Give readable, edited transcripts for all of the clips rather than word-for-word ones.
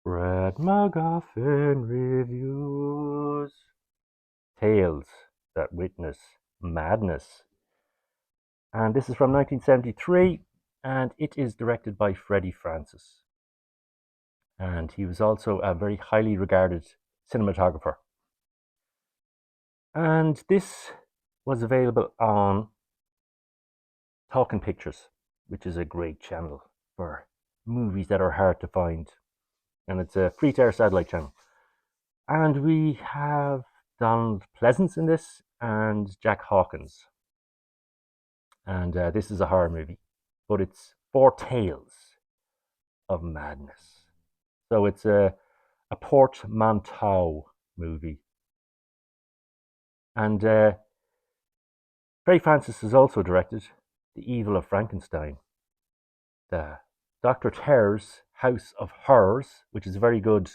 Red MacGuffin reviews. Tales that witness madness. And this is from 1973, and it is directed by Freddie Francis. And he was also a very highly regarded cinematographer. And this was available on Talking Pictures, which is a great channel for movies that are hard to find. And it's a free to air satellite channel. And we have Donald Pleasance in this and Jack Hawkins. And this is a horror movie, but it's four tales of madness. So it's a portmanteau movie. And Ray Francis has also directed The Evil of Frankenstein, the Dr. Terror's House of Horrors, which is a very good,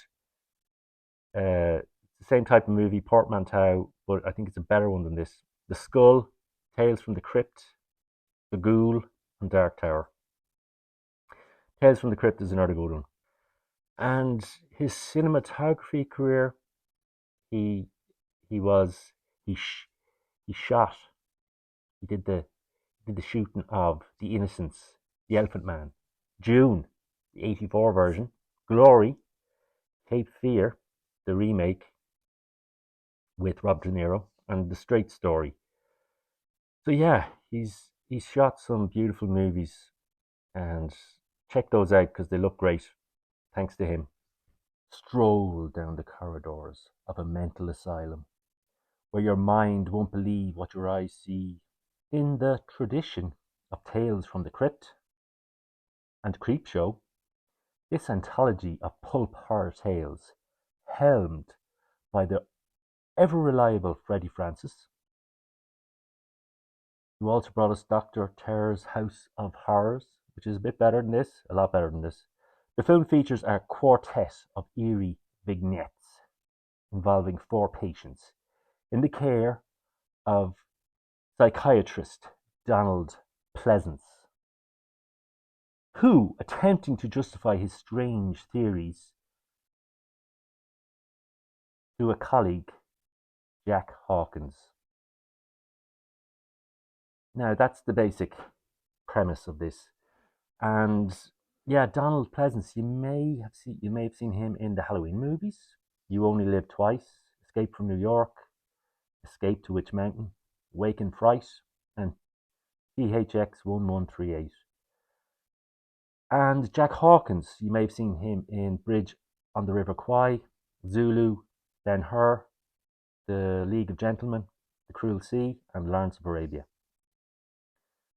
the same type of movie, portmanteau, but I think it's a better one than this. The Skull, Tales from the Crypt, The Ghoul, and Dark Tower. Tales from the Crypt is another good one. And his cinematography career, he he was he sh- he shot he did the shooting of The Innocents, The Elephant Man, June, the '84 version, Glory, Cape Fear, the remake with Rob De Niro, and The Straight Story. So yeah, he's shot some beautiful movies, and check those out because they look great. Thanks to him. Stroll down the corridors of a mental asylum where your mind won't believe what your eyes see. In the tradition of Tales from the Crypt and Creepshow, this anthology of pulp horror tales, helmed by the ever reliable Freddie Francis, who also brought us Dr. Terror's House of Horrors, which is a bit better than this, a lot better than this. The film features a quartet of eerie vignettes involving four patients in the care of psychiatrist Donald Pleasance, who, attempting to justify his strange theories to a colleague, Jack Hawkins. Now, that's the basic premise of this. And yeah, Donald Pleasance, you may have seen him in the Halloween movies. You Only Live Twice, Escape from New York, Escape to Witch Mountain, Wake in Fright, and THX 1138. And Jack Hawkins, you may have seen him in Bridge on the River Kwai, Zulu, Ben-Hur, The League of Gentlemen, The Cruel Sea, and Lawrence of Arabia.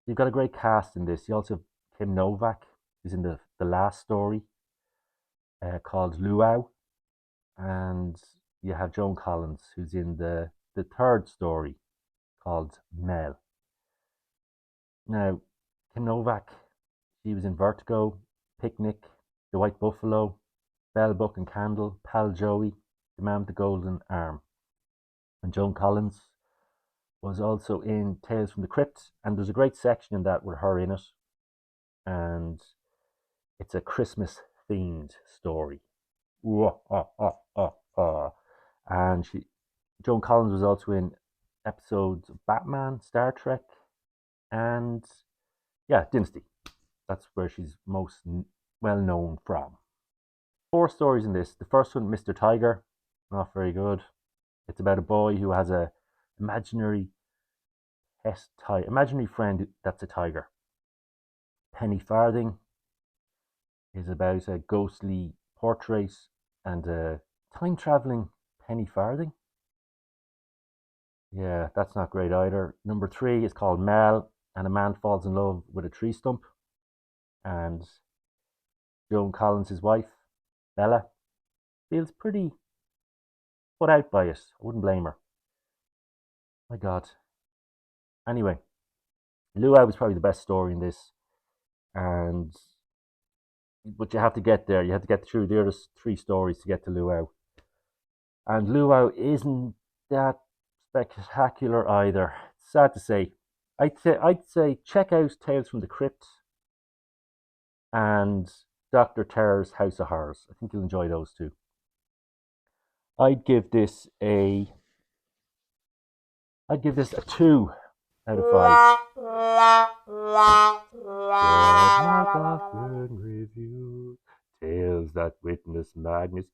You've got a great cast in this. You also have Kim Novak, who's in the last story called Luau, and you have Joan Collins, who's in the third story called Mel. Now, Kim Novak, she was in Vertigo, Picnic, The White Buffalo, Bell, Book and Candle, Pal Joey, The Man with the Golden Arm. And Joan Collins was also in Tales from the Crypt, and there's a great section in that with her in it, and it's a Christmas themed story. And Joan Collins was also in episodes of Batman, Star Trek, and yeah, Dynasty. That's where she's most well known from. Four stories in this. The first one, Mr. Tiger, not very good. It's about a boy who has a imaginary imaginary friend that's a tiger. Penny Farthing is about a ghostly portrait and a time traveling Penny Farthing. Yeah, that's not great either. Number three is called Mel, and a man falls in love with a tree stump, and Joan Collins, his wife, Bella, feels pretty put out by it. I wouldn't blame her. My God. Anyway, Luau was probably the best story in this, and but you have to get there. You have to get through the other three stories to get to Luau. And Luau isn't that spectacular either. It's sad to say. I'd say check out Tales from the Crypt and Dr. Terror's House of Horrors. I think you'll enjoy those two. I'd give this a I'd give this a 2 out of 5. MacGuffin review. Tales that witness madness.